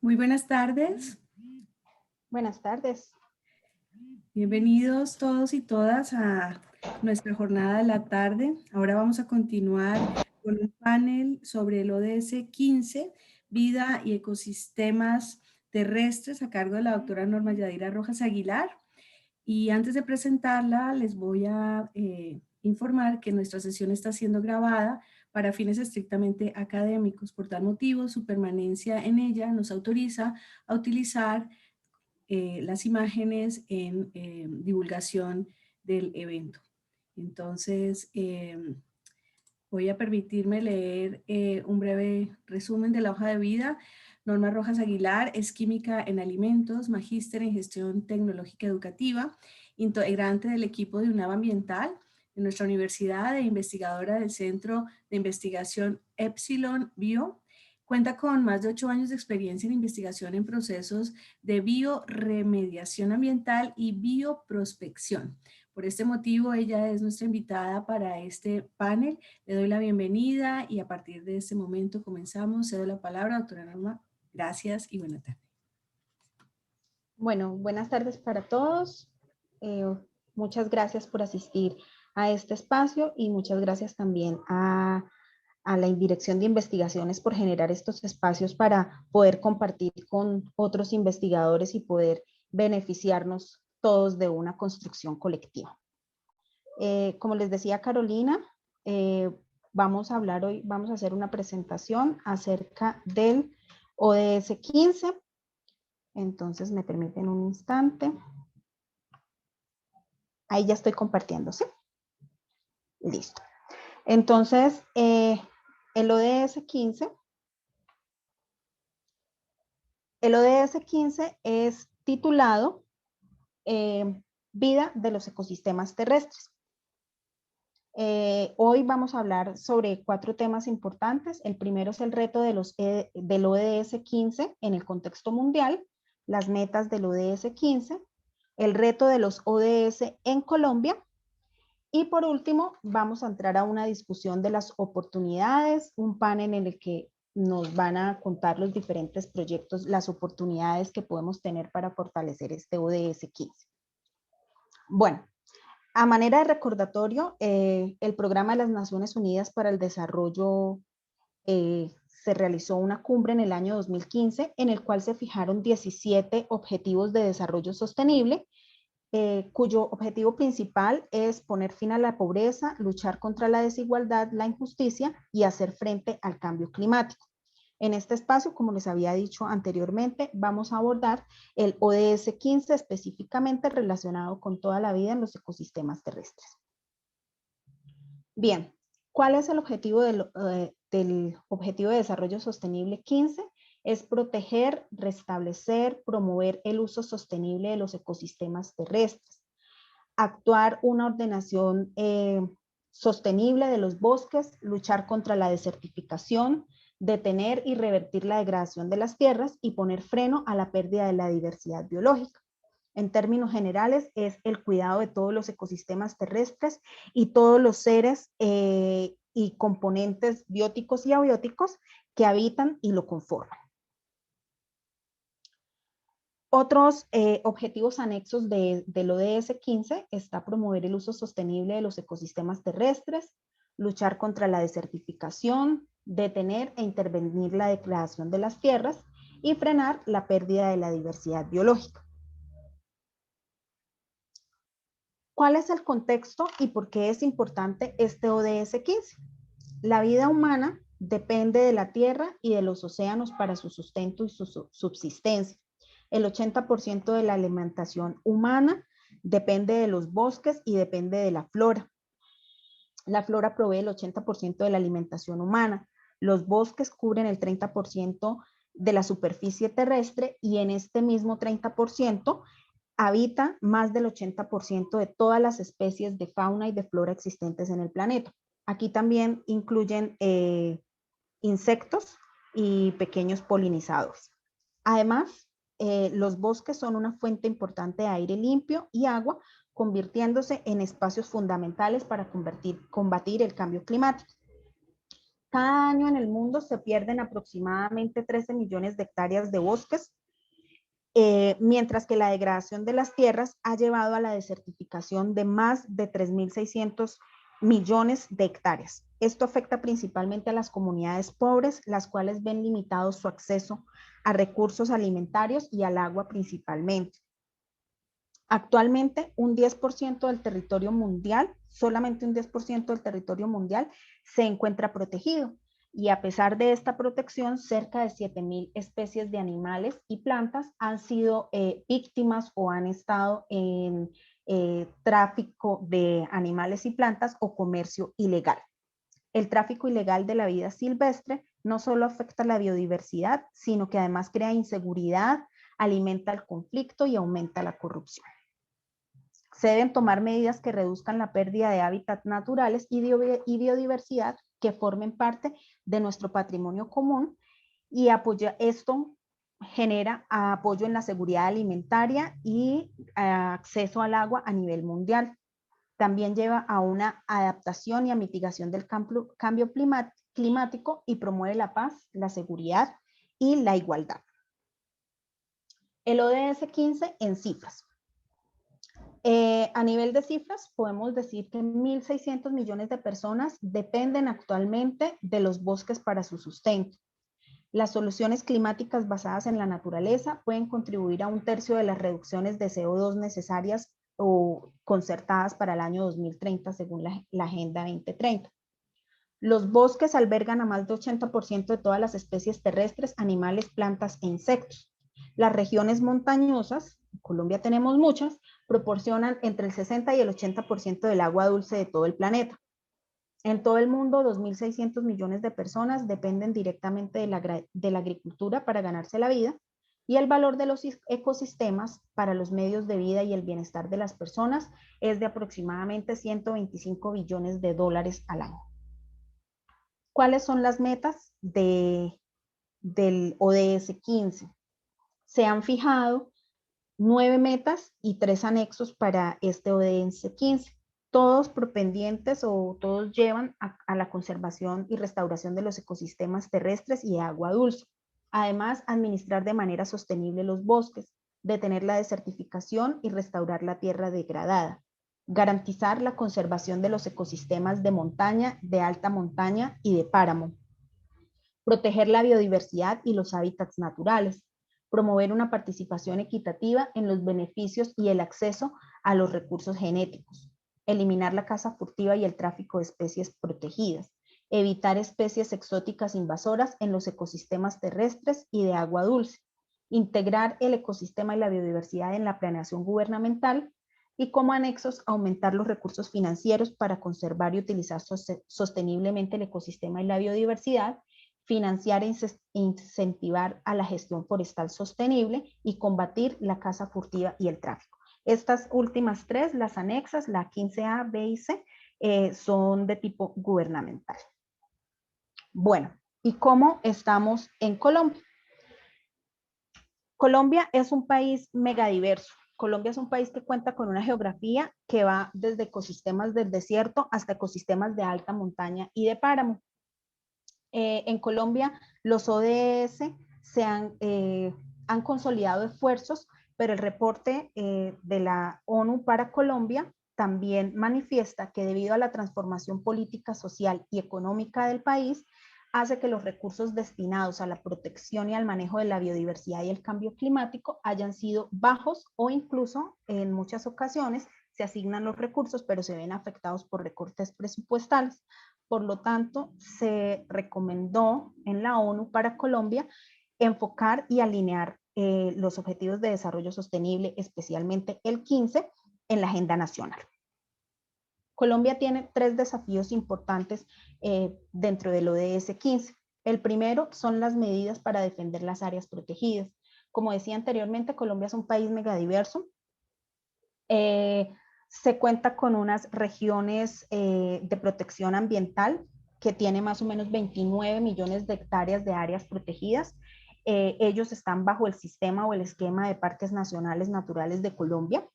Muy buenas tardes. Buenas tardes. Bienvenidos todos y todas a nuestra jornada de la tarde. Ahora vamos a continuar con un panel sobre el ODS 15, Vida y Ecosistemas Terrestres, a cargo de la doctora Norma Yadira Rojas Aguilar. Y antes de presentarla, les voy a informar que nuestra sesión está siendo grabada para fines estrictamente académicos. Por tal motivo, su permanencia en ella nos autoriza a utilizar las imágenes en divulgación del evento. Entonces, voy a permitirme leer un breve resumen de la hoja de vida. Norma Rojas Aguilar es química en alimentos, magíster en gestión tecnológica educativa, integrante del equipo de UNAV Ambiental en nuestra universidad e investigadora del Centro de Investigación Epsilon Bio. Cuenta con más de 8 años de experiencia en investigación en procesos de bioremediación ambiental y bioprospección. Por este motivo, ella es nuestra invitada para este panel. Le doy la bienvenida y a partir de este momento comenzamos. Cedo la palabra, doctora Norma. Gracias y buena tarde. Bueno, buenas tardes para todos. Muchas gracias por asistir a este espacio y muchas gracias también a la Dirección de Investigaciones por generar estos espacios para poder compartir con otros investigadores y poder beneficiarnos todos de una construcción colectiva. Como les decía Carolina, vamos a hablar hoy, vamos a hacer una presentación acerca del ODS 15. Entonces, me permiten un instante. Ahí ya estoy compartiendo, ¿sí? Listo. Entonces, el ODS 15. El ODS 15 es titulado Vida de los ecosistemas terrestres. Hoy vamos a hablar sobre 4 temas importantes. El primero es el reto del ODS 15 en el contexto mundial, las metas del ODS 15, el reto de los ODS en Colombia y por último vamos a entrar a una discusión de las oportunidades, un panel en el que nos van a contar los diferentes proyectos, las oportunidades que podemos tener para fortalecer este ODS 15. Bueno, a manera de recordatorio, el Programa de las Naciones Unidas para el Desarrollo se realizó una cumbre en el año 2015 en el cual se fijaron 17 objetivos de desarrollo sostenible, cuyo objetivo principal es poner fin a la pobreza, luchar contra la desigualdad, la injusticia y hacer frente al cambio climático. En este espacio, como les había dicho anteriormente, vamos a abordar el ODS 15 específicamente relacionado con toda la vida en los ecosistemas terrestres. Bien, ¿cuál es el objetivo del Objetivo de Desarrollo Sostenible 15? Es proteger, restablecer, promover el uso sostenible de los ecosistemas terrestres, actuar una ordenación sostenible de los bosques, luchar contra la desertificación, detener y revertir la degradación de las tierras y poner freno a la pérdida de la diversidad biológica. En términos generales, es el cuidado de todos los ecosistemas terrestres y todos los seres y componentes bióticos y abióticos que habitan y lo conforman. Otros objetivos anexos del ODS 15 está promover el uso sostenible de los ecosistemas terrestres, luchar contra la desertificación, detener e intervenir la degradación de las tierras y frenar la pérdida de la diversidad biológica. ¿Cuál es el contexto y por qué es importante este ODS 15? La vida humana depende de la tierra y de los océanos para su sustento y su subsistencia. El 80% de la alimentación humana depende de los bosques y depende de la flora. La flora provee el 80% de la alimentación humana. Los bosques cubren el 30% de la superficie terrestre y en este mismo 30% habita más del 80% de todas las especies de fauna y de flora existentes en el planeta. Aquí también incluyen insectos y pequeños polinizadores. Además, los bosques son una fuente importante de aire limpio y agua, convirtiéndose en espacios fundamentales para combatir el cambio climático. Cada año en el mundo se pierden aproximadamente 13 millones de hectáreas de bosques, mientras que la degradación de las tierras ha llevado a la desertificación de más de 3.600 millones de hectáreas. Esto afecta principalmente a las comunidades pobres, las cuales ven limitado su acceso a recursos alimentarios y al agua principalmente. Actualmente, un 10% del territorio mundial, solamente un 10% del territorio mundial se encuentra protegido. Y a pesar de esta protección, cerca de 7.000 especies de animales y plantas han sido víctimas o han estado en tráfico de animales y plantas o comercio ilegal. El tráfico ilegal de la vida silvestre no solo afecta la biodiversidad, sino que además crea inseguridad, alimenta el conflicto y aumenta la corrupción. Se deben tomar medidas que reduzcan la pérdida de hábitats naturales y biodiversidad que formen parte de nuestro patrimonio común, y esto genera apoyo en la seguridad alimentaria y acceso al agua a nivel mundial. También lleva a una adaptación y a mitigación del cambio climático y promueve la paz, la seguridad y la igualdad. El ODS 15 en cifras. A nivel de cifras, podemos decir que 1.600 millones de personas dependen actualmente de los bosques para su sustento. Las soluciones climáticas basadas en la naturaleza pueden contribuir a 1/3 de las reducciones de CO2 necesarias o concertadas para el año 2030, según la Agenda 2030. Los bosques albergan a más de 80% de todas las especies terrestres, animales, plantas e insectos. Las regiones montañosas, en Colombia tenemos muchas, proporcionan entre el 60 y el 80% del agua dulce de todo el planeta. En todo el mundo, 2.600 millones de personas dependen directamente de la agricultura para ganarse la vida, y el valor de los ecosistemas para los medios de vida y el bienestar de las personas es de aproximadamente 125 billones de dólares al año. ¿Cuáles son las metas del ODS 15? Se han fijado 9 metas y 3 anexos para este ODS 15, todos propendientes o todos llevan a la conservación y restauración de los ecosistemas terrestres y de agua dulce. Además, administrar de manera sostenible los bosques, detener la desertificación y restaurar la tierra degradada, garantizar la conservación de los ecosistemas de montaña, de alta montaña y de páramo, proteger la biodiversidad y los hábitats naturales, promover una participación equitativa en los beneficios y el acceso a los recursos genéticos, eliminar la caza furtiva y el tráfico de especies protegidas, evitar especies exóticas invasoras en los ecosistemas terrestres y de agua dulce, integrar el ecosistema y la biodiversidad en la planeación gubernamental, y como anexos aumentar los recursos financieros para conservar y utilizar sosteniblemente el ecosistema y la biodiversidad, financiar e incentivar a la gestión forestal sostenible y combatir la caza furtiva y el tráfico. Estas últimas 3, las anexas, la 15A, B y C, son de tipo gubernamental. Bueno, ¿y cómo estamos en Colombia? Colombia es un país megadiverso. Colombia es un país que cuenta con una geografía que va desde ecosistemas del desierto hasta ecosistemas de alta montaña y de páramo. En Colombia los ODS han consolidado esfuerzos, pero el reporte de la ONU para Colombia también manifiesta que debido a la transformación política, social y económica del país, hace que los recursos destinados a la protección y al manejo de la biodiversidad y el cambio climático hayan sido bajos, o incluso en muchas ocasiones se asignan los recursos, pero se ven afectados por recortes presupuestales. Por lo tanto, se recomendó en la ONU para Colombia enfocar y alinear los objetivos de desarrollo sostenible, especialmente el 15, en la agenda nacional. Colombia tiene 3 desafíos importantes dentro del ODS 15. El primero son las medidas para defender las áreas protegidas. Como decía anteriormente, Colombia es un país megadiverso. Se cuenta con unas regiones de protección ambiental que tiene más o menos 29 millones de hectáreas de áreas protegidas. Ellos están bajo el sistema o el esquema de parques nacionales naturales de Colombia.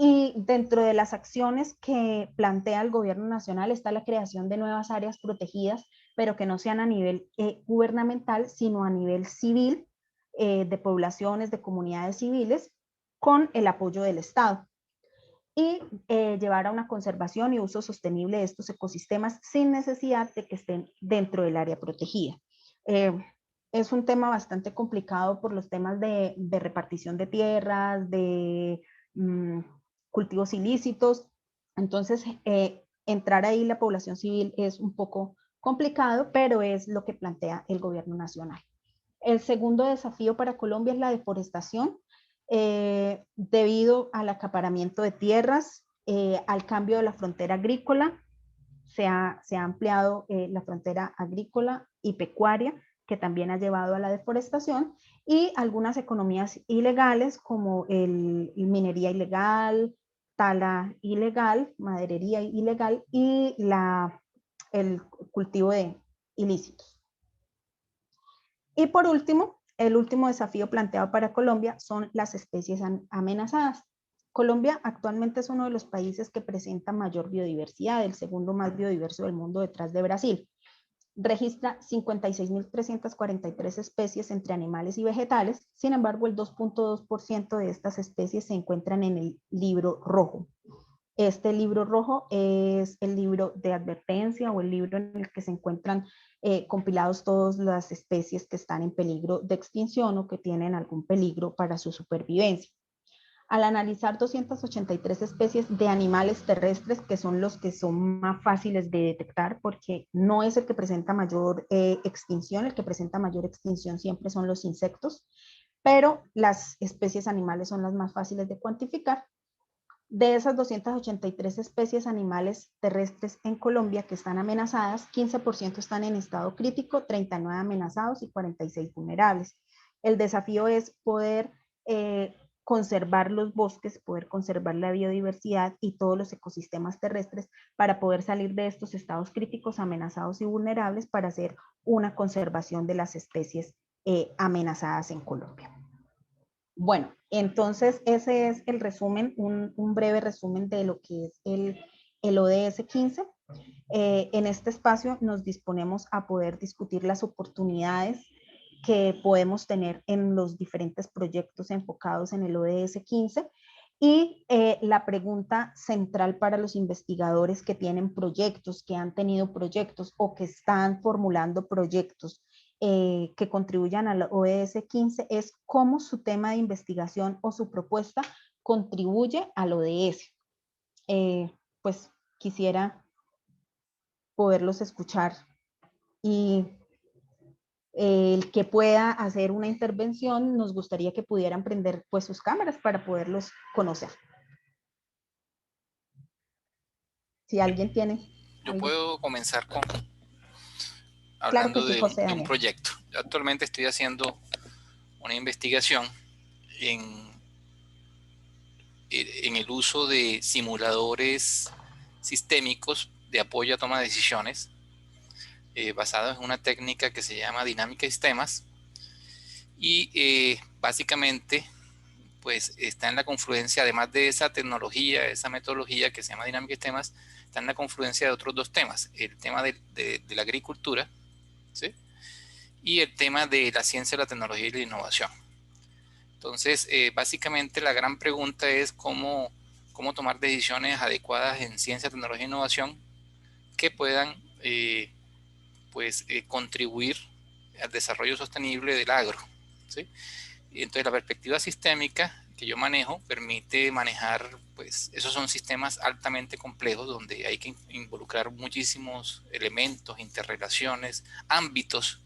Y dentro de las acciones que plantea el gobierno nacional está la creación de nuevas áreas protegidas, pero que no sean a nivel gubernamental, sino a nivel civil, de poblaciones, de comunidades civiles, con el apoyo del Estado. Y llevar a una conservación y uso sostenible de estos ecosistemas sin necesidad de que estén dentro del área protegida. Es un tema bastante complicado por los temas de repartición de tierras, de cultivos ilícitos. Entonces, entrar ahí la población civil es un poco complicado, pero es lo que plantea el gobierno nacional. El segundo desafío para Colombia es la deforestación, debido al acaparamiento de tierras, al cambio de la frontera agrícola. Se ha ampliado la frontera agrícola y pecuaria, que también ha llevado a la deforestación, y algunas economías ilegales como minería ilegal, tala ilegal, maderería ilegal y el cultivo de ilícitos. Y por último, el último desafío planteado para Colombia son las especies amenazadas. Colombia actualmente es uno de los países que presenta mayor biodiversidad, el segundo más biodiverso del mundo detrás de Brasil. Registra 56.343 especies entre animales y vegetales, sin embargo el 2.2% de estas especies se encuentran en el libro rojo. Este libro rojo es el libro de advertencia o el libro en el que se encuentran compilados todas las especies que están en peligro de extinción o que tienen algún peligro para su supervivencia. Al analizar 283 especies de animales terrestres, que son los que son más fáciles de detectar porque no es el que presenta mayor extinción, el que presenta mayor extinción siempre son los insectos, pero las especies animales son las más fáciles de cuantificar. De esas 283 especies animales terrestres en Colombia que están amenazadas, 15% están en estado crítico, 39 amenazados y 46 vulnerables. El desafío es poder conservar los bosques, poder conservar la biodiversidad y todos los ecosistemas terrestres para poder salir de estos estados críticos, amenazados y vulnerables para hacer una conservación de las especies amenazadas en Colombia. Bueno, entonces ese es el resumen, un breve resumen de lo que es el ODS 15. En este espacio nos disponemos a poder discutir las oportunidades que podemos tener en los diferentes proyectos enfocados en el ODS 15 y la pregunta central para los investigadores que tienen proyectos, que han tenido proyectos o que están formulando proyectos que contribuyan al ODS 15 es cómo su tema de investigación o su propuesta contribuye al ODS. Pues quisiera poderlos escuchar y el que pueda hacer una intervención, nos gustaría que pudieran prender pues sus cámaras para poderlos conocer. Si alguien tiene Yo algo. puedo comenzar Claro que hablando sí, José de un Daniel. proyecto. Yo actualmente estoy haciendo una investigación en el uso de simuladores sistémicos de apoyo a toma de decisiones, basados en una técnica que se llama dinámica de sistemas, y básicamente pues está en la confluencia, además de esa tecnología, esa metodología que se llama dinámica de sistemas, está en la confluencia de otros dos temas: el tema de la agricultura, ¿sí?, y el tema de la ciencia, la tecnología y la innovación. Entonces, básicamente la gran pregunta es cómo tomar decisiones adecuadas en ciencia, tecnología e innovación que puedan contribuir al desarrollo sostenible del agro, ¿sí? Y entonces la perspectiva sistémica que yo manejo permite manejar, pues esos son sistemas altamente complejos donde hay que involucrar muchísimos elementos, interrelaciones, ámbitos,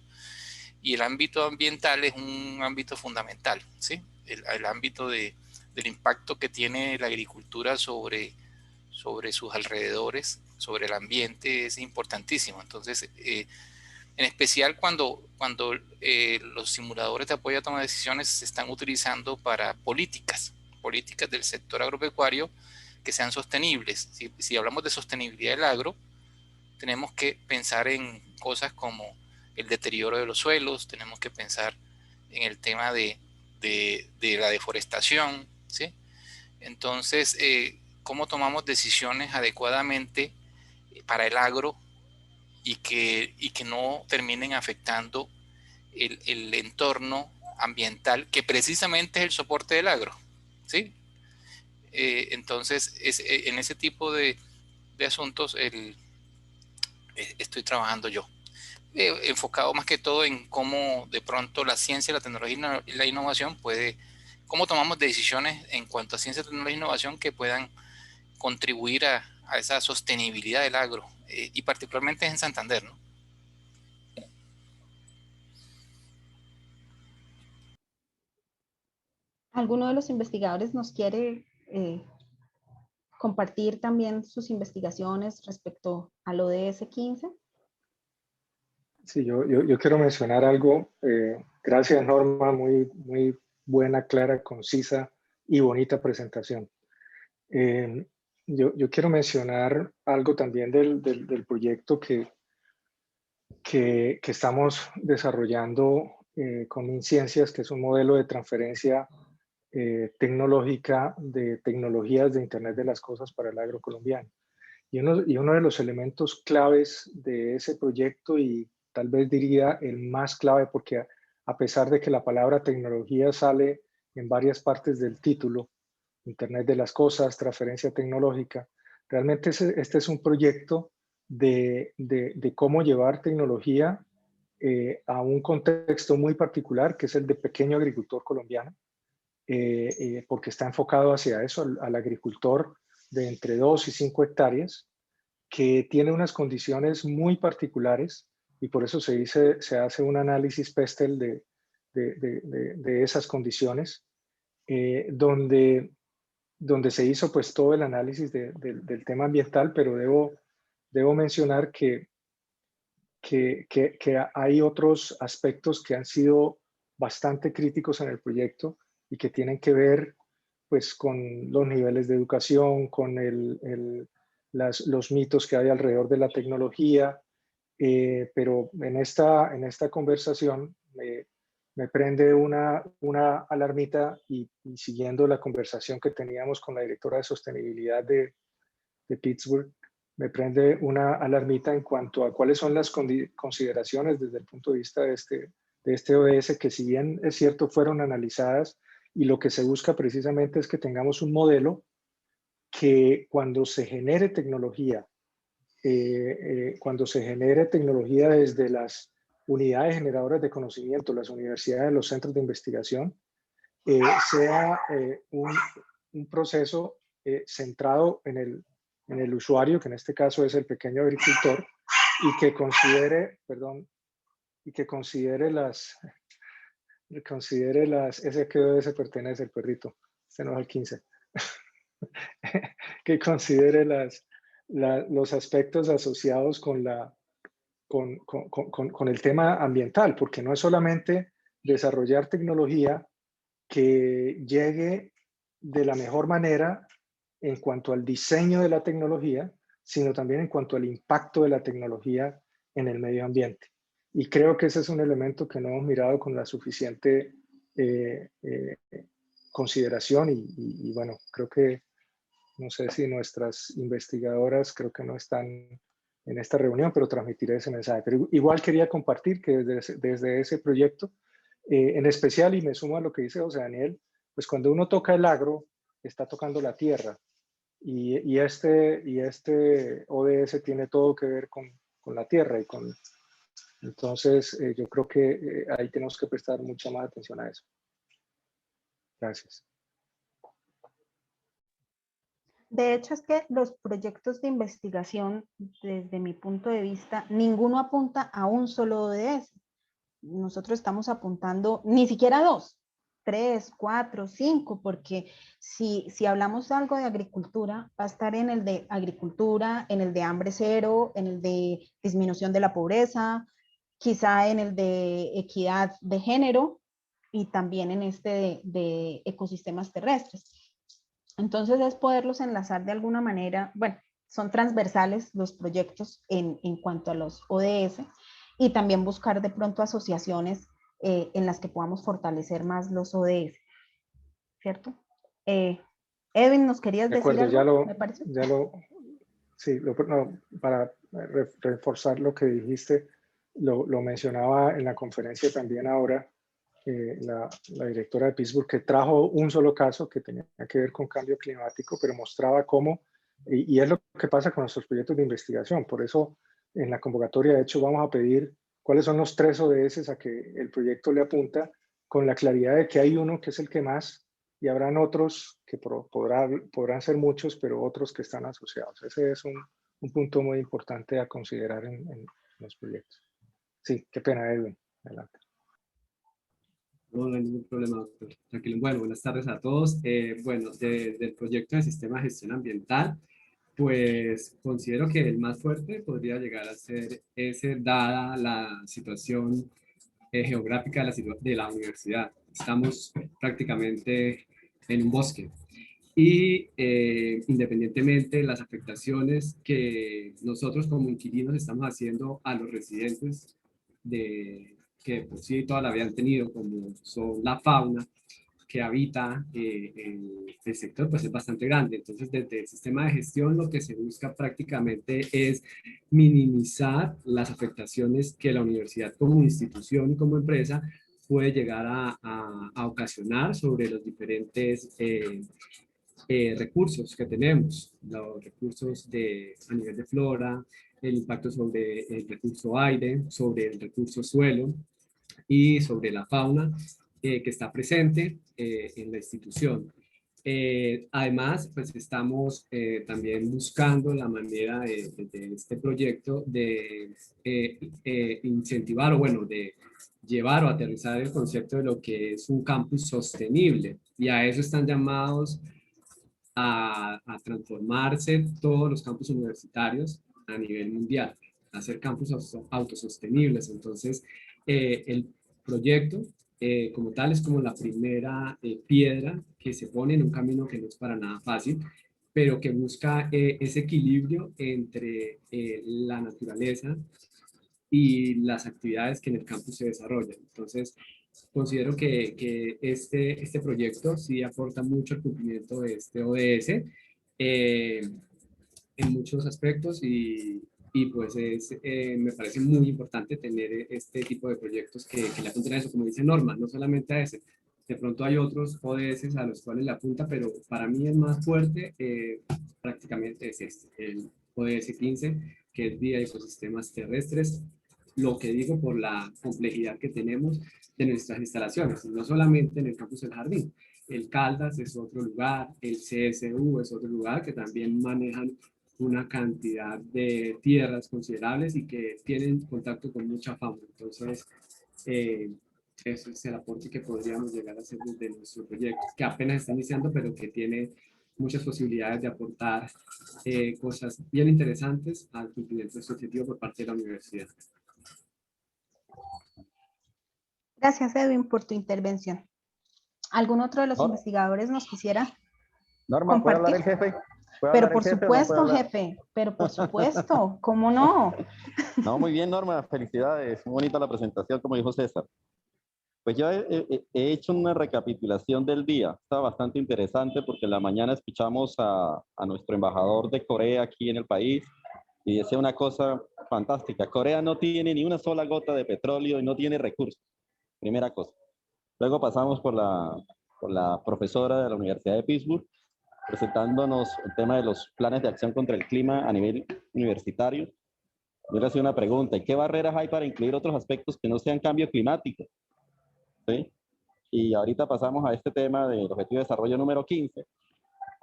y el ámbito ambiental es un ámbito fundamental, ¿sí? El ámbito del impacto que tiene la agricultura sobre sus alrededores, sobre el ambiente, es importantísimo. Entonces, en especial cuando los simuladores de apoyo a toma de decisiones se están utilizando para políticas del sector agropecuario que sean sostenibles. Si hablamos de sostenibilidad del agro, tenemos que pensar en cosas como el deterioro de los suelos, tenemos que pensar en el tema de la deforestación, ¿sí? Entonces, ¿cómo tomamos decisiones adecuadamente para el agro y que no terminen afectando el entorno ambiental, que precisamente es el soporte del agro, ¿sí? Entonces, en ese tipo de asuntos estoy trabajando yo. Enfocado más que todo en cómo de pronto la ciencia, la tecnología y la innovación cómo tomamos decisiones en cuanto a ciencia, tecnología e innovación que puedan contribuir a esa sostenibilidad del agro, y particularmente en Santander, ¿no? ¿Alguno de los investigadores nos quiere compartir también sus investigaciones respecto al ODS 15? Sí, yo quiero mencionar algo. Gracias, Norma, muy buena, clara, concisa y bonita presentación. Yo quiero mencionar algo también del proyecto que estamos desarrollando con MinCiencias, que es un modelo de transferencia tecnológica de tecnologías de Internet de las Cosas para el agro colombiano. Y uno de los elementos claves de ese proyecto, y tal vez diría el más clave, porque a pesar de que la palabra tecnología sale en varias partes del título, Internet de las Cosas, transferencia tecnológica, realmente este es un proyecto de cómo llevar tecnología a un contexto muy particular, que es el de pequeño agricultor colombiano, porque está enfocado hacia eso, al agricultor de entre 2 y 5 hectáreas, que tiene unas condiciones muy particulares, y por eso se hace un análisis PESTEL de esas condiciones, donde se hizo pues todo el análisis del tema ambiental, pero debo mencionar que hay otros aspectos que han sido bastante críticos en el proyecto y que tienen que ver pues con los niveles de educación, con los mitos que hay alrededor de la tecnología, pero en esta conversación me prende una alarmita, y siguiendo la conversación que teníamos con la directora de sostenibilidad de Pittsburgh, me prende una alarmita en cuanto a cuáles son las consideraciones desde el punto de vista de este ODS, que si bien es cierto fueron analizadas, y lo que se busca precisamente es que tengamos un modelo que cuando se genere tecnología, desde las unidades generadoras de conocimiento, las universidades, los centros de investigación, sea un proceso centrado en el usuario, que en este caso es el pequeño agricultor, y que considere, ese que ODS pertenece el perrito, este no es el 15, que considere los aspectos asociados con el tema ambiental, porque no es solamente desarrollar tecnología que llegue de la mejor manera en cuanto al diseño de la tecnología, sino también en cuanto al impacto de la tecnología en el medio ambiente. Y creo que ese es un elemento que no hemos mirado con la suficiente consideración, y bueno, creo que, no sé si nuestras investigadoras creo que no están en esta reunión, pero transmitiré ese mensaje. Pero igual quería compartir que desde ese proyecto, en especial, y me sumo a lo que dice José Daniel, pues cuando uno toca el agro, está tocando la tierra, y este ODS tiene todo que ver con la tierra, entonces yo creo que ahí tenemos que prestar mucha más atención a eso. Gracias. De hecho, es que los proyectos de investigación, desde mi punto de vista, ninguno apunta a un solo ODS. Nosotros estamos apuntando ni siquiera a 2, 3, 4, 5, porque si hablamos de algo de agricultura, va a estar en el de agricultura, en el de hambre cero, en el de disminución de la pobreza, quizá en el de equidad de género, y también en este de ecosistemas terrestres. Entonces es poderlos enlazar de alguna manera. Bueno, son transversales los proyectos en cuanto a los ODS, y también buscar de pronto asociaciones en las que podamos fortalecer más los ODS, ¿cierto? Edwin, ¿nos querías De decir acuerdo, algo? Me parece. Sí, no, para reforzar lo que dijiste, lo mencionaba en la conferencia también ahora la directora de Pittsburgh, que trajo un solo caso que tenía que ver con cambio climático, pero mostraba cómo, y es lo que pasa con nuestros proyectos de investigación. Por eso en la convocatoria, de hecho, vamos a pedir cuáles son los 3 ODS a que el proyecto le apunta, con la claridad de que hay uno que es el que más, y habrán otros que podrán ser muchos, pero otros que están asociados. Ese es un punto muy importante a considerar en los proyectos. Sí, qué pena, Edwin. Adelante. No, no hay ningún problema, doctor. Tranquilo. Bueno, buenas tardes a todos. Bueno, del proyecto de sistema de gestión ambiental, pues considero que el más fuerte podría llegar a ser ese, dada la situación geográfica de la universidad. Estamos prácticamente en un bosque y independientemente de las afectaciones que nosotros como inquilinos estamos haciendo a los residentes que por sí toda la vida han tenido, como son la fauna que habita el sector, pues es bastante grande. Entonces, desde el sistema de gestión, lo que se busca prácticamente es minimizar las afectaciones que la universidad como institución y como empresa puede llegar a ocasionar sobre los diferentes recursos que tenemos, los recursos a nivel de flora, el impacto sobre el recurso aire, sobre el recurso suelo y sobre la fauna que está presente en la institución. Además, pues estamos también buscando la manera de este proyecto de incentivar o bueno, de llevar o aterrizar el concepto de lo que es un campus sostenible. Y a eso están llamados a transformarse todos los campus universitarios a nivel mundial, a ser campus autosostenibles. Entonces, el proyecto como tal es como la primera piedra que se pone en un camino que no es para nada fácil, pero que busca ese equilibrio entre la naturaleza y las actividades que en el campus se desarrollan. Entonces, considero que este proyecto sí aporta mucho al cumplimiento de este ODS en muchos aspectos y pues me parece muy importante tener este tipo de proyectos que le apunten a eso, como dice Norma, no solamente a ese. De pronto hay otros ODS a los cuales le apunta, pero para mí el más fuerte prácticamente es este, el ODS 15, que es Vía de Ecosistemas Terrestres. Lo que digo por la complejidad que tenemos de nuestras instalaciones, no solamente en el campus del jardín. El Caldas es otro lugar, el CSU es otro lugar que también manejan una cantidad de tierras considerables y que tienen contacto con mucha fauna. Entonces, eso es el aporte que podríamos llegar a hacer desde nuestro proyecto, que apenas está iniciando, pero que tiene muchas posibilidades de aportar cosas bien interesantes al cumplimiento de este objetivo por parte de la universidad. Gracias, Edwin, por tu intervención. ¿Algún otro de los investigadores nos quisiera Norma, ¿puede hablar el jefe? Pero por supuesto, jefe, pero por supuesto, ¿cómo no? No, muy bien, Norma, felicidades. Muy bonita la presentación, como dijo César. Pues yo he hecho una recapitulación del día. Está bastante interesante porque en la mañana escuchamos a nuestro embajador de Corea aquí en el país y decía una cosa fantástica. Corea no tiene ni una sola gota de petróleo y no tiene recursos. Primera cosa. Luego pasamos por la profesora de la Universidad de Pittsburgh, presentándonos el tema de los planes de acción contra el clima a nivel universitario. Yo le hacía una pregunta, ¿y qué barreras hay para incluir otros aspectos que no sean cambio climático? ¿Sí? Y ahorita pasamos a este tema del Objetivo de Desarrollo número 15,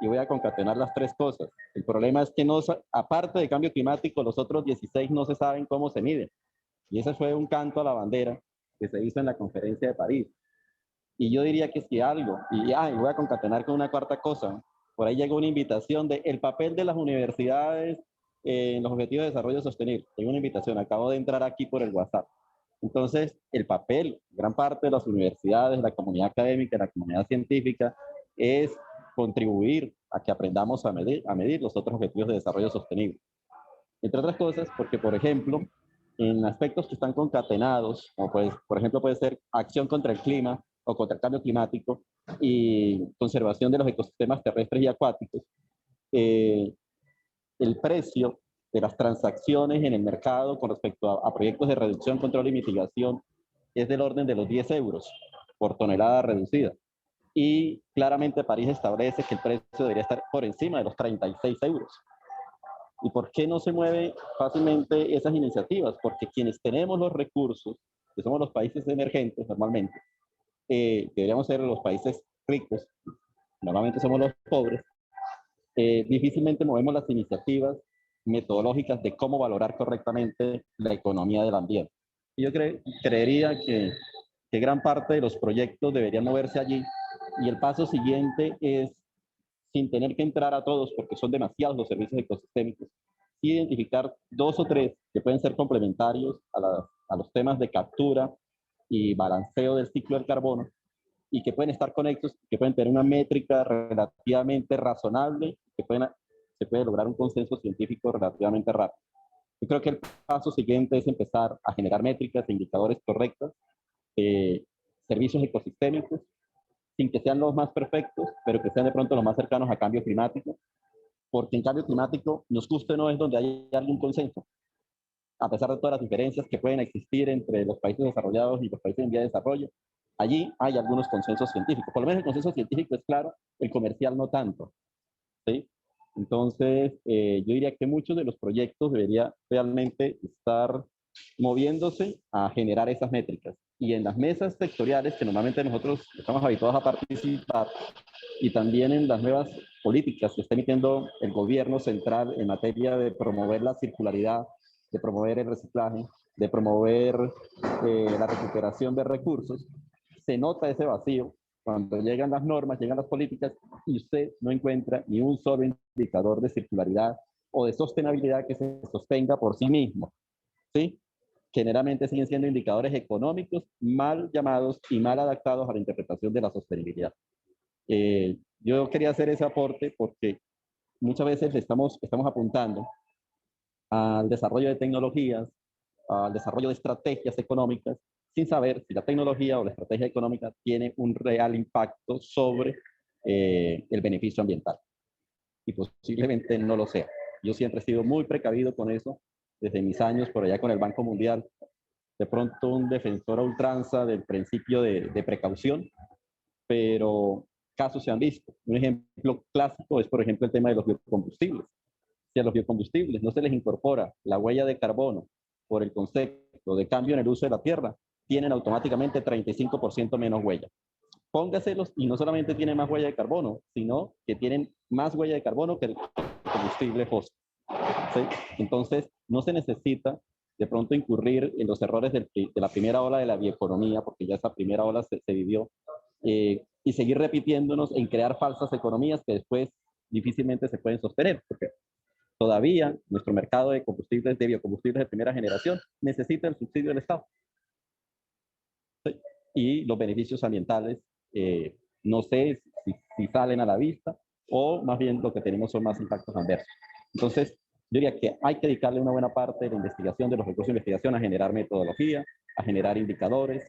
y voy a concatenar las 3 cosas. El problema es que no, aparte de cambio climático, los otros 16 no se saben cómo se miden. Y ese fue un canto a la bandera que se hizo en la conferencia de París. Y yo diría que si algo, y voy a concatenar con una 4ª cosa, por ahí llegó una invitación de el papel de las universidades en los objetivos de desarrollo sostenible. Tengo una invitación, acabo de entrar aquí por el WhatsApp. Entonces, el papel, gran parte de las universidades, la comunidad académica, la comunidad científica, es contribuir a que aprendamos a medir los otros objetivos de desarrollo sostenible. Entre otras cosas, porque, por ejemplo, en aspectos que están concatenados, como pues, por ejemplo, puede ser acción contra el clima o contra el cambio climático y conservación de los ecosistemas terrestres y acuáticos, el precio de las transacciones en el mercado con respecto a proyectos de reducción, control y mitigación es del orden de los 10 euros por tonelada reducida. Y claramente París establece que el precio debería estar por encima de los 36 euros. ¿Y por qué no se mueven fácilmente esas iniciativas? Porque quienes tenemos los recursos, que somos los países emergentes normalmente, deberíamos ser los países ricos, normalmente somos los pobres, difícilmente movemos las iniciativas metodológicas de cómo valorar correctamente la economía del ambiente. Y yo creería que gran parte de los proyectos deberían moverse allí, y el paso siguiente es, sin tener que entrar a todos, porque son demasiados los servicios ecosistémicos, identificar 2 o 3 que pueden ser complementarios a los temas de captura y balanceo del ciclo del carbono, y que pueden estar conectados, que pueden tener una métrica relativamente razonable, que se puede lograr un consenso científico relativamente rápido. Yo creo que el paso siguiente es empezar a generar métricas e indicadores correctos, servicios ecosistémicos, sin que sean los más perfectos, pero que sean de pronto los más cercanos a cambio climático, porque en cambio climático, nos guste o no, es donde hay algún consenso, a pesar de todas las diferencias que pueden existir entre los países desarrollados y los países en vía de desarrollo. Allí hay algunos consensos científicos, por lo menos el consenso científico es claro, el comercial no tanto, ¿sí? Entonces, yo diría que muchos de los proyectos deberían realmente estar moviéndose a generar esas métricas. Y en las mesas sectoriales, que normalmente nosotros estamos habituados a participar, y también en las nuevas políticas que está emitiendo el gobierno central en materia de promover la circularidad, de promover el reciclaje, de promover la recuperación de recursos, se nota ese vacío cuando llegan las normas, llegan las políticas, y usted no encuentra ni un solo indicador de circularidad o de sostenibilidad que se sostenga por sí mismo, ¿sí? Generalmente siguen siendo indicadores económicos mal llamados y mal adaptados a la interpretación de la sostenibilidad. Yo quería hacer ese aporte porque muchas veces estamos apuntando al desarrollo de tecnologías, al desarrollo de estrategias económicas, sin saber si la tecnología o la estrategia económica tiene un real impacto sobre el beneficio ambiental. Y posiblemente no lo sea. Yo siempre he sido muy precavido con eso, desde mis años por allá con el Banco Mundial. De pronto un defensor a ultranza del principio de precaución, pero casos se han visto. Un ejemplo clásico es, por ejemplo, el tema de los biocombustibles. Si a los biocombustibles no se les incorpora la huella de carbono por el concepto de cambio en el uso de la tierra, tienen automáticamente 35% menos huella. Póngaselos y no solamente tienen más huella de carbono, sino que tienen más huella de carbono que el combustible fósil. ¿Sí? Entonces, no se necesita de pronto incurrir en los errores de la primera ola de la bioeconomía, porque ya esa primera ola se vivió, y seguir repitiéndonos en crear falsas economías que después difícilmente se pueden sostener, porque todavía nuestro mercado de combustibles, de biocombustibles de primera generación, necesita el subsidio del Estado. ¿Sí? Y los beneficios ambientales, no sé si salen a la vista, o más bien lo que tenemos son más impactos adversos. Entonces, yo diría que hay que dedicarle una buena parte de la investigación, de los recursos de investigación, a generar metodología, a generar indicadores,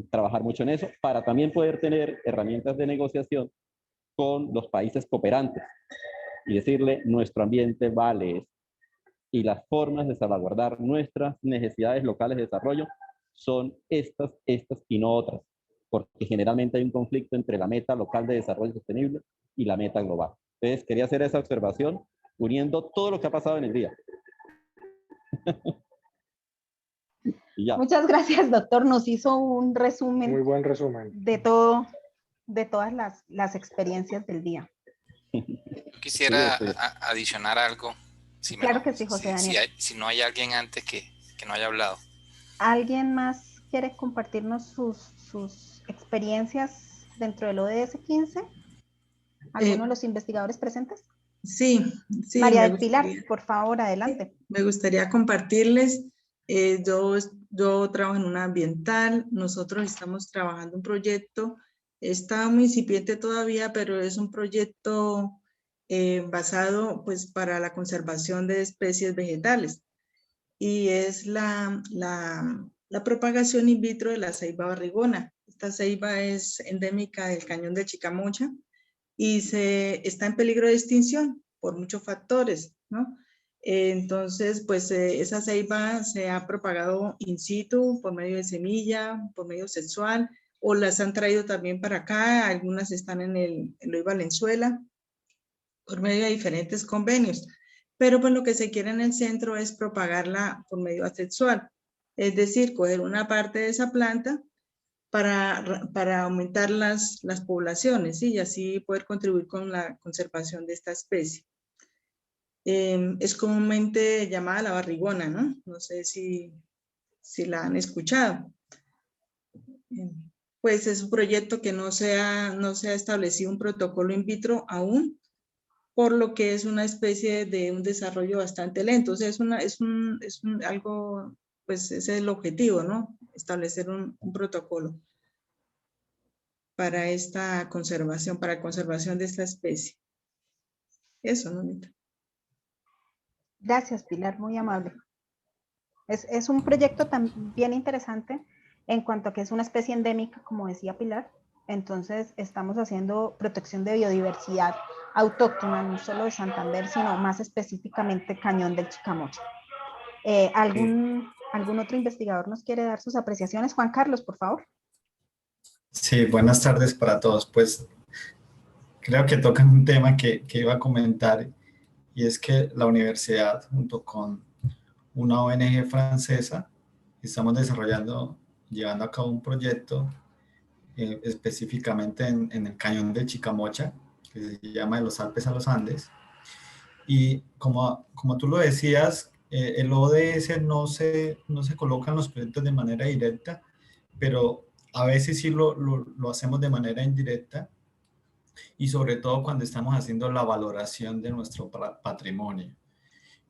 trabajar mucho en eso, para también poder tener herramientas de negociación con los países cooperantes y decirle, nuestro ambiente vale esto. Y las formas de salvaguardar nuestras necesidades locales de desarrollo son estas y no otras, porque generalmente hay un conflicto entre la meta local de desarrollo sostenible y la meta global. Entonces, quería hacer esa observación uniendo todo lo que ha pasado en el día. Y ya. Muchas gracias, doctor. Nos hizo un resumen. Muy buen resumen. De todas las experiencias del día. Yo quisiera adicionar algo. Claro que sí, José Daniel. Si no hay alguien antes que no haya hablado. ¿Alguien más quiere compartirnos sus experiencias dentro del ODS 15? ¿Alguno de los investigadores presentes? Sí. María del Pilar, por favor, adelante. Me gustaría compartirles. Yo trabajo en una ambiental. Nosotros estamos trabajando un proyecto. Está muy incipiente todavía, pero es un proyecto basado pues para la conservación de especies vegetales. Y es la propagación in vitro de la ceiba barrigona. Esta ceiba es endémica del cañón de Chicamocha y está en peligro de extinción. por muchos factores, ¿no? Entonces, pues esa ceiba se ha propagado in situ por medio de semilla, por medio sexual, o las han traído también para acá, algunas están en Eloy Valenzuela, por medio de diferentes convenios. Pero pues lo que se quiere en el centro es propagarla por medio asexual, es decir, coger una parte de esa planta para aumentar las poblaciones, ¿sí? Y así poder contribuir con la conservación de esta especie. Es comúnmente llamada la barrigona, ¿no? No sé si la han escuchado. Pues es un proyecto que no se ha establecido un protocolo in vitro aún, por lo que es una especie de un desarrollo bastante lento. O sea, algo, pues ese es el objetivo, ¿no? Establecer un protocolo para esta conservación, para conservación de esta especie. Eso, ¿no? Gracias, Pilar, muy amable. Es un proyecto también interesante en cuanto a que es una especie endémica, como decía Pilar. Entonces, estamos haciendo protección de biodiversidad autóctona, no solo de Santander, sino más específicamente Cañón del Chicamocha. ¿Algún otro investigador nos quiere dar sus apreciaciones? Juan Carlos, por favor. Sí, buenas tardes para todos. Pues creo que tocan un tema que iba a comentar, y es que la universidad, junto con una ONG francesa, estamos llevando a cabo un proyecto específicamente en el Cañón de Chicamocha, que se llama De los Alpes a los Andes. Y como tú lo decías, el ODS no se coloca en los proyectos de manera directa, pero a veces sí lo hacemos de manera indirecta, y sobre todo cuando estamos haciendo la valoración de nuestro patrimonio.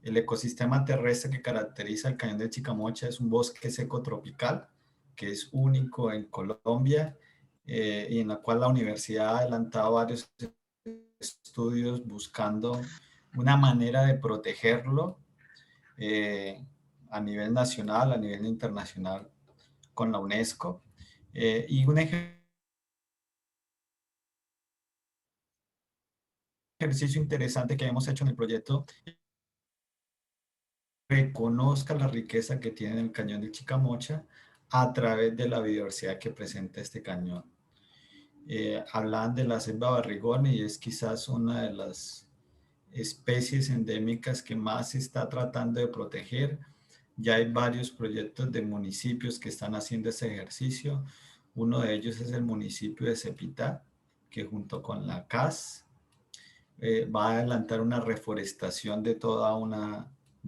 El ecosistema terrestre que caracteriza el Cañón de Chicamocha es un bosque seco tropical, que es único en Colombia, y en la cual la universidad ha adelantado varios estudios buscando una manera de protegerlo a nivel nacional, a nivel internacional, con la UNESCO. Y un ejercicio interesante que hemos hecho en el proyecto reconozca la riqueza que tiene el Cañón de Chicamocha a través de la biodiversidad que presenta este cañón. Hablan de la selva barrigona, y es quizás una de las especies endémicas que más se está tratando de proteger. Ya hay varios proyectos de municipios que están haciendo ese ejercicio. Uno de ellos es el municipio de Cepita, que junto con la CAS va a adelantar una reforestación de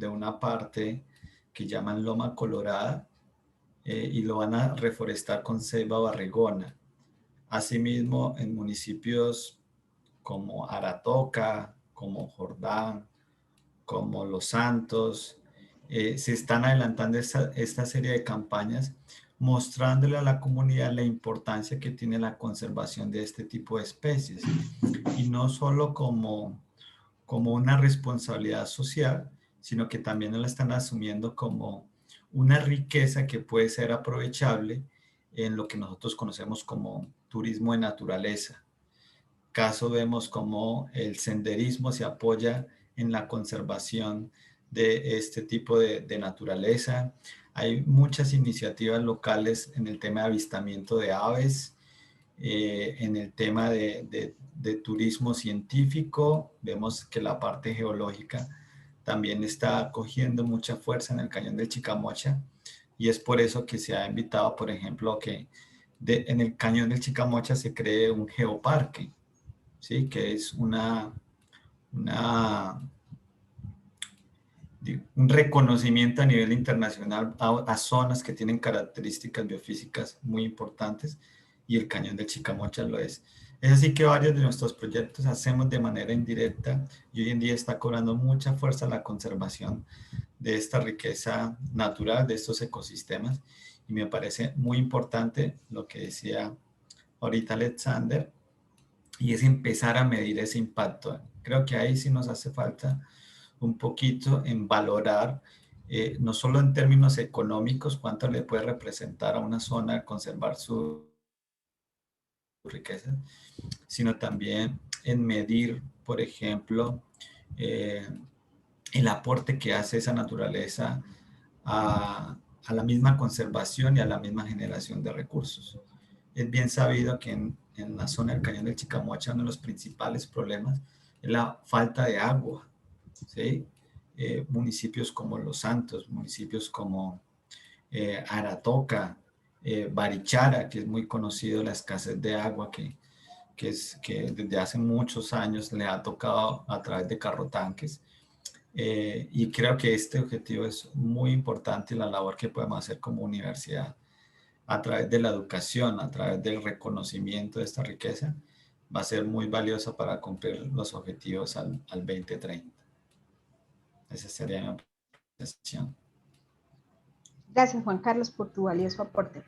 una parte que llaman Loma Colorada, y lo van a reforestar con ceiba barrigona. Asimismo, en municipios como Aratoca, como Jordán, como Los Santos, se están adelantando esta serie de campañas, mostrándole a la comunidad la importancia que tiene la conservación de este tipo de especies, y no solo como una responsabilidad social, sino que también la están asumiendo como una riqueza que puede ser aprovechable en lo que nosotros conocemos como turismo de naturaleza. Caso vemos como el senderismo se apoya en la conservación de este tipo de naturaleza. Hay muchas iniciativas locales en el tema de avistamiento de aves, en el tema de turismo científico. Vemos que la parte geológica también está cogiendo mucha fuerza en el Cañón de Chicamocha, y es por eso que se ha invitado, por ejemplo, que en el Cañón del Chicamocha se cree un geoparque, ¿sí? Que es un reconocimiento a nivel internacional a zonas que tienen características biofísicas muy importantes, y el Cañón de Chicamocha lo es. Es así que varios de nuestros proyectos hacemos de manera indirecta, y hoy en día está cobrando mucha fuerza la conservación de esta riqueza natural, de estos ecosistemas, y me parece muy importante lo que decía ahorita Alexander, y es empezar a medir ese impacto. Creo que ahí sí nos hace falta un poquito en valorar, no solo en términos económicos, cuánto le puede representar a una zona conservar su riqueza, sino también en medir, por ejemplo, el aporte que hace esa naturaleza a la misma conservación y a la misma generación de recursos. Es bien sabido que en la zona del Cañón del Chicamocha uno de los principales problemas es la falta de agua, ¿sí? Municipios como Los Santos, municipios como Aratoca, Barichara, que es muy conocido la escasez de agua que desde hace muchos años le ha tocado a través de carrotanques. Y creo que este objetivo es muy importante, la labor que podemos hacer como universidad a través de la educación, a través del reconocimiento de esta riqueza, va a ser muy valiosa para cumplir los objetivos al 2030. Esa sería mi presentación. Gracias, Juan Carlos, por tu valioso aporte.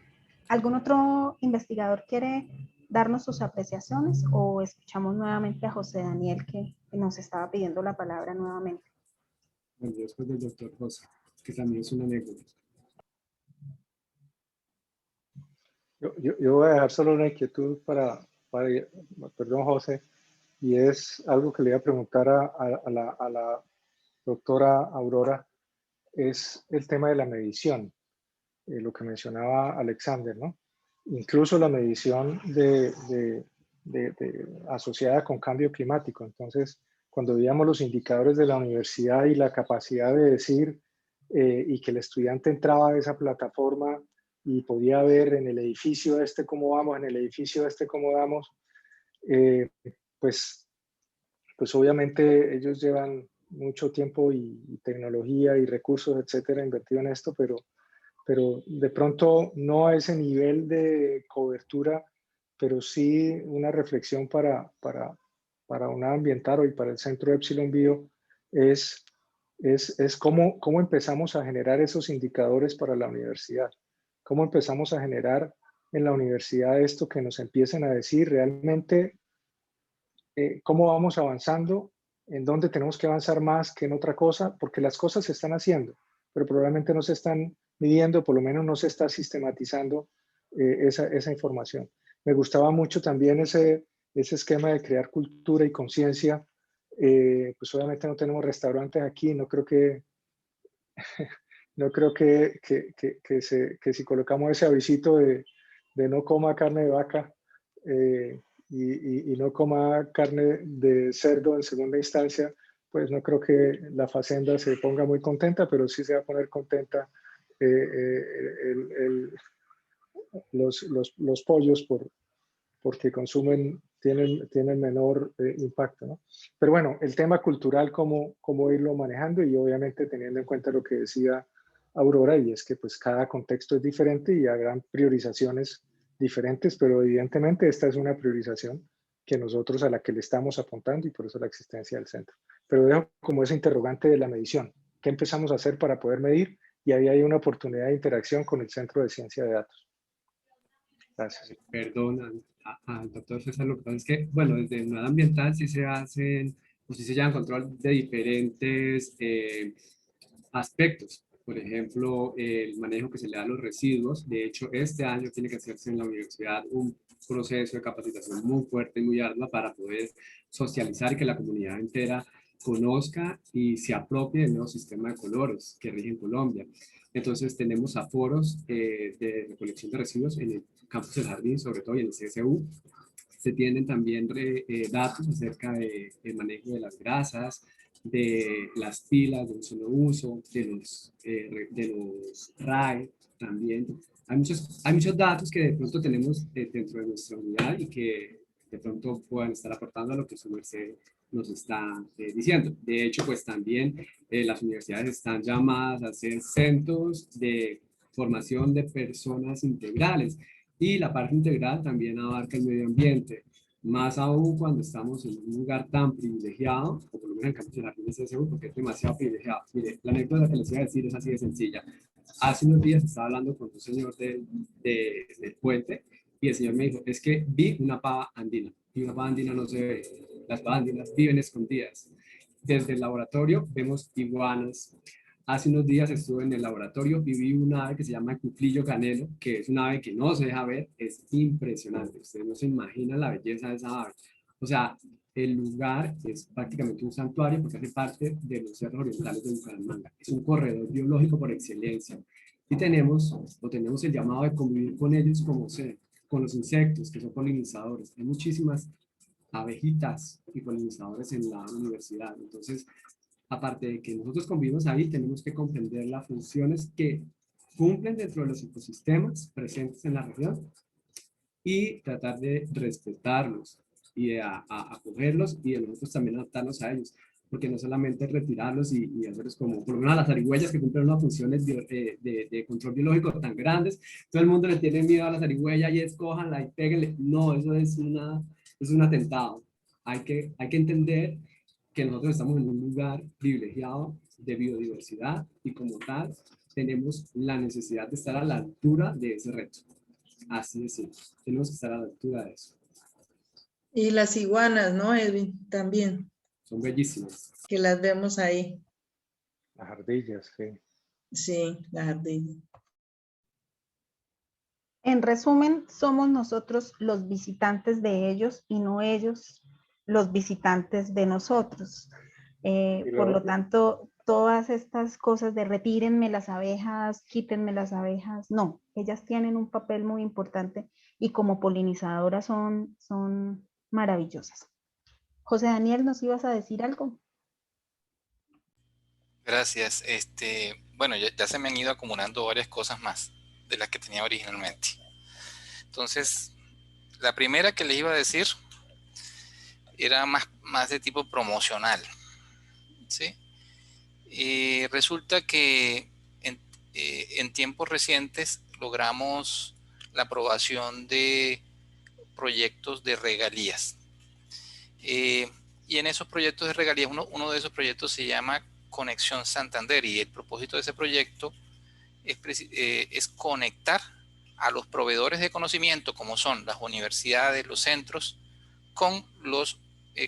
¿Algún otro investigador quiere darnos sus apreciaciones o escuchamos nuevamente a José Daniel que nos estaba pidiendo la palabra nuevamente? Bueno, después del doctor José, que también es una anécdota. Yo voy a dejar solo una inquietud perdón, José, y es algo que le iba a preguntar a la doctora Aurora, es el tema de la medición, lo que mencionaba Alexander, ¿no? Incluso la medición asociada con cambio climático. Entonces, cuando veíamos los indicadores de la universidad y la capacidad de decir, y que el estudiante entraba a esa plataforma y podía ver en el edificio este cómo vamos, en el edificio este cómo vamos, pues obviamente ellos llevan mucho tiempo y tecnología y recursos, etcétera, invertido en esto, pero de pronto no a ese nivel de cobertura, pero sí una reflexión para una ambiental y para el centro Epsilon Bio es cómo empezamos a generar esos indicadores para la universidad, cómo empezamos a generar en la universidad esto que nos empiecen a decir realmente cómo vamos avanzando, en dónde tenemos que avanzar más que en otra cosa, porque las cosas se están haciendo, pero probablemente no se están midiendo, por lo menos no se está sistematizando esa información. Me gustaba mucho también ese esquema de crear cultura y conciencia. Pues obviamente no tenemos restaurantes aquí, no creo que no creo que si colocamos ese avisito de no coma carne de vaca, y no coma carne de cerdo en segunda instancia, pues no creo que la facenda se ponga muy contenta, pero sí se va a poner contenta los pollos porque tienen menor impacto, ¿no? Pero bueno, el tema cultural, cómo irlo manejando y obviamente teniendo en cuenta lo que decía Aurora, y es que pues cada contexto es diferente y habrán priorizaciones diferentes, pero evidentemente esta es una priorización que nosotros a la que le estamos apuntando y por eso la existencia del centro. Pero dejo como ese interrogante de la medición. ¿Qué empezamos a hacer para poder medir? Y ahí hay una oportunidad de interacción con el Centro de Ciencia de Datos. Gracias. Perdón al doctor César, lo que pasa es que, bueno, desde el lado ambiental sí se hacen, o sí se llevan control de diferentes aspectos. Por ejemplo, el manejo que se le da a los residuos. De hecho, este año tiene que hacerse en la universidad un proceso de capacitación muy fuerte y muy ardua para poder socializar y que la comunidad entera conozca y se apropie del nuevo sistema de colores que rige en Colombia. Entonces tenemos aforos de recolección de residuos en el campus del Jardín, sobre todo, y en el CSU. Se tienen también datos acerca del manejo de las grasas, de las pilas de un solo uso, de los RAE también. Hay muchos datos que de pronto tenemos dentro de nuestra unidad y que de pronto puedan estar aportando a lo que su merced nos está diciendo. De hecho, pues también las universidades están llamadas a ser centros de formación de personas integrales y la parte integral también abarca el medio ambiente. Más aún cuando estamos en un lugar tan privilegiado, o por lo menos en el campus de la CSU, porque es demasiado privilegiado. Mire, la anécdota que les iba a decir es así de sencilla. Hace unos días estaba hablando con un señor del puente y el señor me dijo, es que vi una pava andina, y una pava andina no se ve, las pavas andinas viven escondidas. Desde el laboratorio vemos iguanas. Hace unos días estuve en el laboratorio y vi una ave que se llama cuclillo canelo, que es una ave que no se deja ver, es impresionante. Ustedes no se imaginan la belleza de esa ave. O sea, El lugar es prácticamente un santuario porque hace parte de los cerros orientales de Bucaramanga. Es un corredor biológico por excelencia. Y tenemos el llamado de convivir con ellos como con los insectos, que son polinizadores. Hay muchísimas abejitas y polinizadores en la universidad. Entonces, aparte de que nosotros convivimos ahí, tenemos que comprender las funciones que cumplen dentro de los ecosistemas presentes en la región y tratar de respetarlos y de acogerlos y de nosotros también adaptarnos a ellos, porque no solamente retirarlos y hacerlos como, por lo menos a las zarigüeyas que cumplen unas funciones de control biológico tan grandes, todo el mundo le tiene miedo a la zarigüeya y escójanla y péguenle. No, eso es un atentado. Hay que entender que nosotros estamos en un lugar privilegiado de biodiversidad y como tal tenemos la necesidad de estar a la altura de ese reto. Así de simple. Tenemos que estar a la altura de eso. Y las iguanas, ¿no, Edwin? También, Son bellísimas. que las vemos ahí. Las ardillas, sí. Sí, las ardillas. En resumen, somos nosotros los visitantes de ellos y no ellos los visitantes de nosotros. Por lo tanto, todas estas cosas de retírenme las abejas, quítenme las abejas, no, ellas tienen un papel muy importante y como polinizadoras son maravillosas. José Daniel, ¿nos ibas a decir algo? Gracias. Bueno, ya se me han ido acumulando varias cosas más de las que tenía originalmente. Entonces, la primera que les iba a decir era más de tipo promocional, ¿sí? Resulta que en tiempos recientes logramos la aprobación de proyectos de regalías. Y en esos proyectos de regalías, uno de esos proyectos se llama Conexión Santander, y el propósito de ese proyecto es conectar a los proveedores de conocimiento, como son las universidades, los centros, con los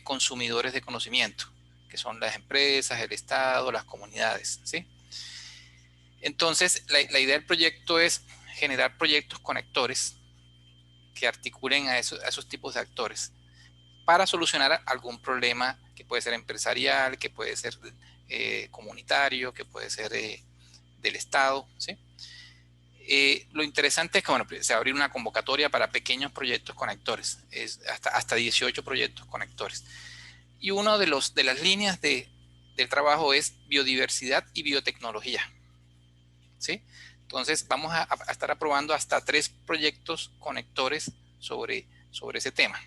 consumidores de conocimiento, que son las empresas, el Estado, las comunidades, ¿sí? Entonces, la idea del proyecto es generar proyectos conectores que articulen a esos tipos de actores para solucionar algún problema que puede ser empresarial, que puede ser comunitario, que puede ser del Estado, ¿sí? Lo interesante es que, bueno, se va a abrir una convocatoria para pequeños proyectos conectores, hasta 18 proyectos conectores. Y una de las líneas del trabajo es biodiversidad y biotecnología, ¿sí? Entonces vamos a estar aprobando hasta 3 proyectos conectores sobre ese tema,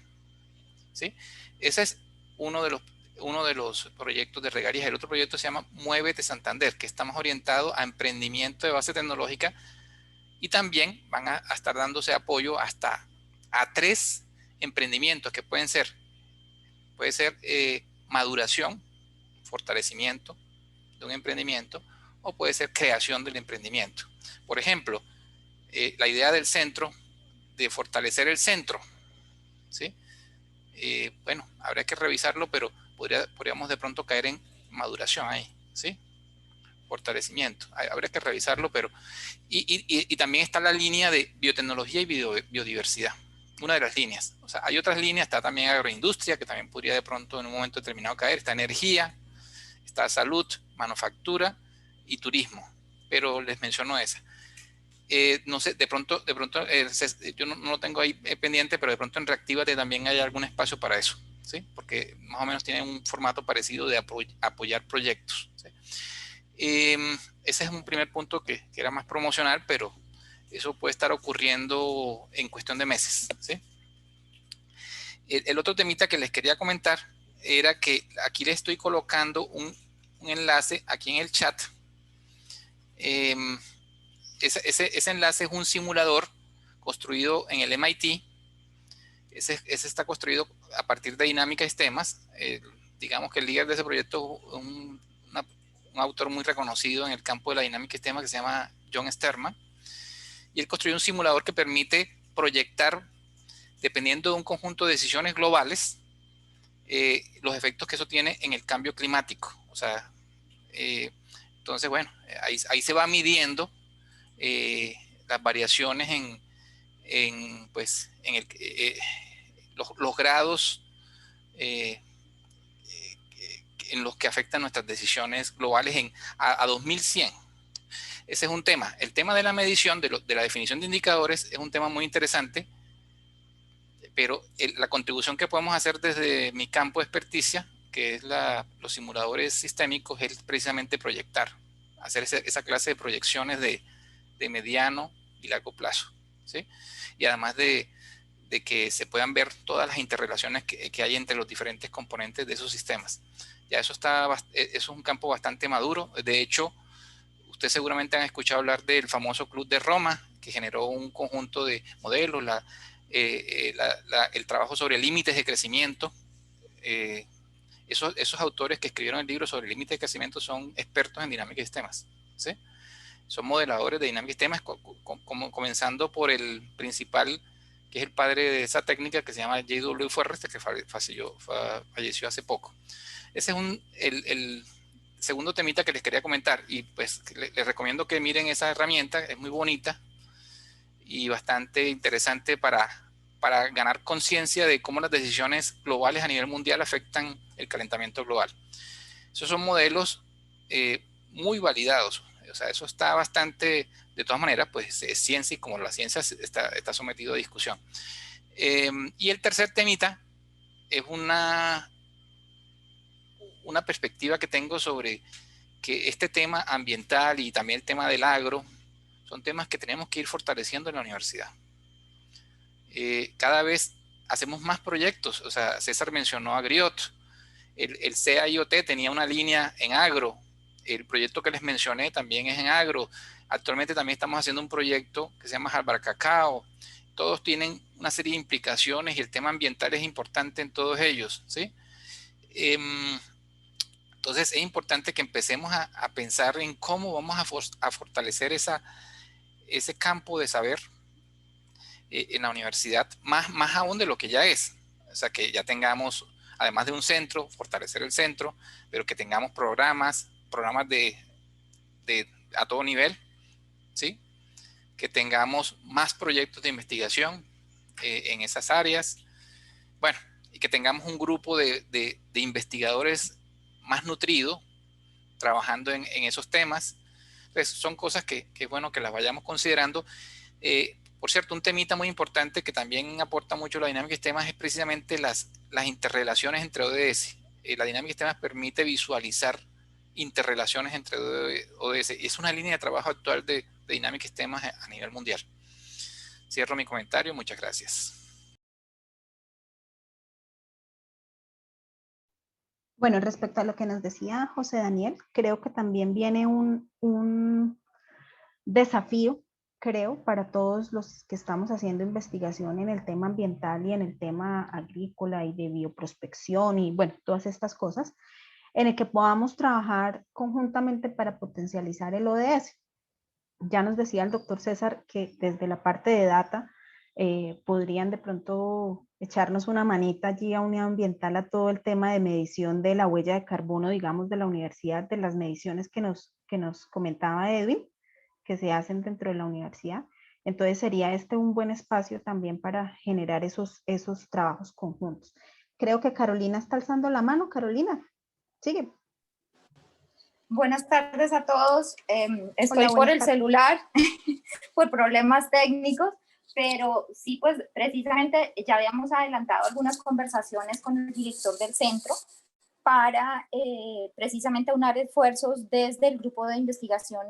¿sí? Ese es uno de los proyectos de regalías. El otro proyecto se llama Muévete Santander, que está más orientado a emprendimiento de base tecnológica, y también van a estar dándose apoyo hasta a 3 emprendimientos que puede ser maduración, fortalecimiento de un emprendimiento, o puede ser creación del emprendimiento. Por ejemplo, la idea del centro, de fortalecer el centro, ¿sí? Bueno, habría que revisarlo, pero podríamos de pronto caer en maduración ahí, ¿sí? Fortalecimiento. Habría que revisarlo, pero... Y también está la línea de biotecnología y biodiversidad. Una de las líneas. O sea, hay otras líneas, está también agroindustria, que también podría de pronto en un momento determinado caer. Está energía, está salud, manufactura y turismo. Pero les menciono esa. No sé, de pronto yo no lo tengo ahí pendiente, pero de pronto en Reactívate también hay algún espacio para eso, ¿sí? Porque más o menos tienen un formato parecido de apoyar proyectos, ¿sí? Ese es un primer punto que era más promocional, pero eso puede estar ocurriendo en cuestión de meses, ¿sí? El otro temita que les quería comentar era que aquí les estoy colocando un enlace aquí en el chat. Ese enlace es un simulador construido en el MIT. Ese está construido a partir de dinámica de sistemas. Digamos que el líder de ese proyecto es un autor muy reconocido en el campo de la dinámica de sistemas que se llama John Sterman. Y él construyó un simulador que permite proyectar, dependiendo de un conjunto de decisiones globales, los efectos que eso tiene en el cambio climático. O sea, entonces, bueno, ahí se va midiendo las variaciones en los grados en los que afectan nuestras decisiones globales a 2100. Ese es un tema. El tema de la medición, de la definición de indicadores, es un tema muy interesante, pero la contribución que podemos hacer desde mi campo de experticia, que es los simuladores sistémicos, es precisamente proyectar, hacer esa clase de proyecciones de mediano y largo plazo, ¿sí? Y además de que se puedan ver todas las interrelaciones que hay entre los diferentes componentes de esos sistemas. Ya eso es un campo bastante maduro. De hecho, ustedes seguramente han escuchado hablar del famoso Club de Roma, que generó un conjunto de modelos, el trabajo sobre límites de crecimiento. Esos autores que escribieron el libro sobre límites de crecimiento son expertos en dinámica de sistemas, ¿sí? Son modeladores de dinámica de sistemas, comenzando por el principal, que es el padre de esa técnica, que se llama J.W. Forrester, que falleció hace poco. Ese es el segundo temita que les quería comentar, y pues les recomiendo que miren esa herramienta, es muy bonita y bastante interesante para ganar conciencia de cómo las decisiones globales a nivel mundial afectan el calentamiento global. Esos son modelos muy validados, o sea, eso está bastante, de todas maneras, pues es ciencia, y como la ciencia está sometido a discusión. Y el tercer temita es una perspectiva que tengo sobre que este tema ambiental y también el tema del agro son temas que tenemos que ir fortaleciendo en la universidad. Cada vez hacemos más proyectos, o sea, César mencionó a GRIOT, el CAIoT tenía una línea en agro, el proyecto que les mencioné también es en agro. Actualmente también estamos haciendo un proyecto que se llama Jalbar Cacao. Todos tienen una serie de implicaciones y el tema ambiental es importante en todos ellos, ¿sí? Entonces es importante que empecemos a pensar en cómo vamos a fortalecer ese campo de saber en la universidad, más aún de lo que ya es. O sea, que ya tengamos, además de un centro, fortalecer el centro, pero que tengamos programas a todo nivel, ¿sí? Que tengamos más proyectos de investigación en esas áreas. Bueno, y que tengamos un grupo de investigadores más nutrido, trabajando en esos temas. Pues son cosas que es bueno que las vayamos considerando. Por cierto, un temita muy importante que también aporta mucho la dinámica de sistemas es precisamente las interrelaciones entre ODS. La dinámica de sistemas permite visualizar interrelaciones entre ODS. Y es una línea de trabajo actual de dinámica de sistemas a nivel mundial. Cierro mi comentario. Muchas gracias. Bueno, respecto a lo que nos decía José Daniel, creo que también viene un desafío, creo, para todos los que estamos haciendo investigación en el tema ambiental y en el tema agrícola y de bioprospección y, bueno, todas estas cosas, en el que podamos trabajar conjuntamente para potencializar el ODS. Ya nos decía el doctor César que desde la parte de data podrían de pronto echarnos una manita allí a Unidad Ambiental a todo el tema de medición de la huella de carbono, digamos, de la universidad, de las mediciones que nos comentaba Edwin, que se hacen dentro de la universidad. Entonces sería este un buen espacio también para generar esos trabajos conjuntos. Creo que Carolina está alzando la mano. Carolina, sigue. Buenas tardes a todos. Estoy Hola, por el tardes. celular por problemas técnicos, pero sí, pues precisamente ya habíamos adelantado algunas conversaciones con el director del centro para precisamente aunar esfuerzos desde el grupo de investigación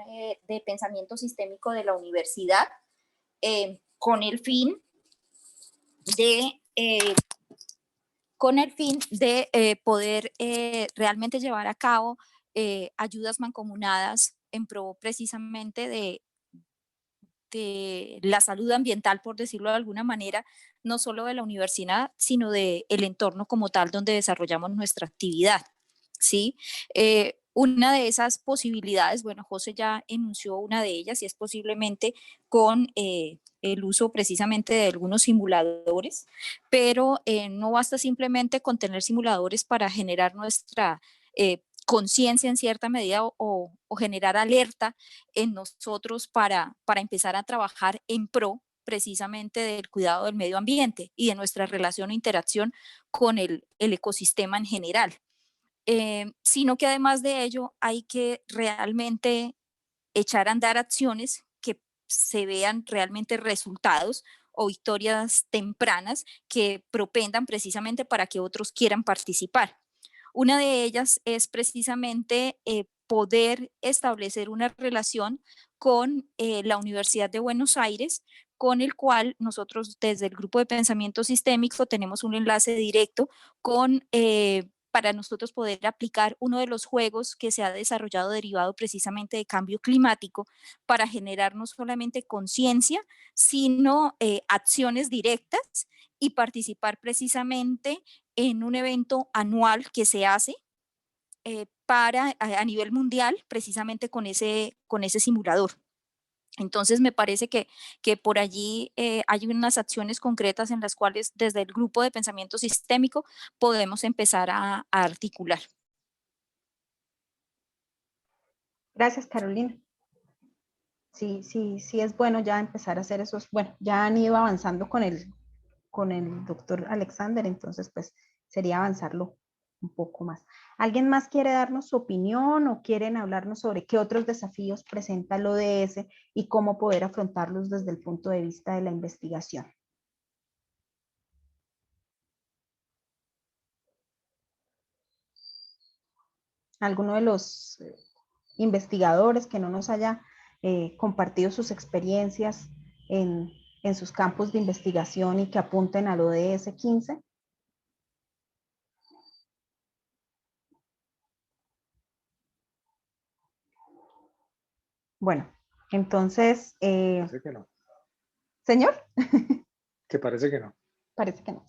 de pensamiento sistémico de la universidad con el fin de poder realmente llevar a cabo ayudas mancomunadas en pro precisamente de la salud ambiental, por decirlo de alguna manera, no solo de la universidad, sino del entorno como tal donde desarrollamos nuestra actividad, ¿sí? Una de esas posibilidades, bueno, José ya enunció una de ellas y es posiblemente con el uso precisamente de algunos simuladores, pero no basta simplemente con tener simuladores para generar nuestra conciencia en cierta medida o generar alerta en nosotros para empezar a trabajar en pro precisamente del cuidado del medio ambiente y de nuestra relación o interacción con el ecosistema en general. sino que además de ello hay que realmente echar a andar acciones que se vean realmente resultados o victorias tempranas que propendan precisamente para que otros quieran participar. Una de ellas es precisamente poder establecer una relación con la Universidad de Buenos Aires, con el cual nosotros desde el Grupo de Pensamiento Sistémico tenemos un enlace directo con para nosotros poder aplicar uno de los juegos que se ha desarrollado derivado precisamente de cambio climático para generar no solamente conciencia, sino acciones directas y participar precisamente en un evento anual que se hace a nivel mundial precisamente con ese simulador. Entonces, me parece que por allí hay unas acciones concretas en las cuales desde el grupo de pensamiento sistémico podemos empezar a articular. Gracias, Carolina. Sí, es bueno ya empezar a hacer esos, bueno, ya han ido avanzando con el doctor Alexander, entonces pues sería avanzarlo un poco más. ¿Alguien más quiere darnos su opinión o quieren hablarnos sobre qué otros desafíos presenta el ODS y cómo poder afrontarlos desde el punto de vista de la investigación? ¿Alguno de los investigadores que no nos haya compartido sus experiencias en sus campos de investigación y que apunten al ODS 15? Bueno, entonces... Parece que no. ¿Señor? Que parece que no. Parece que no.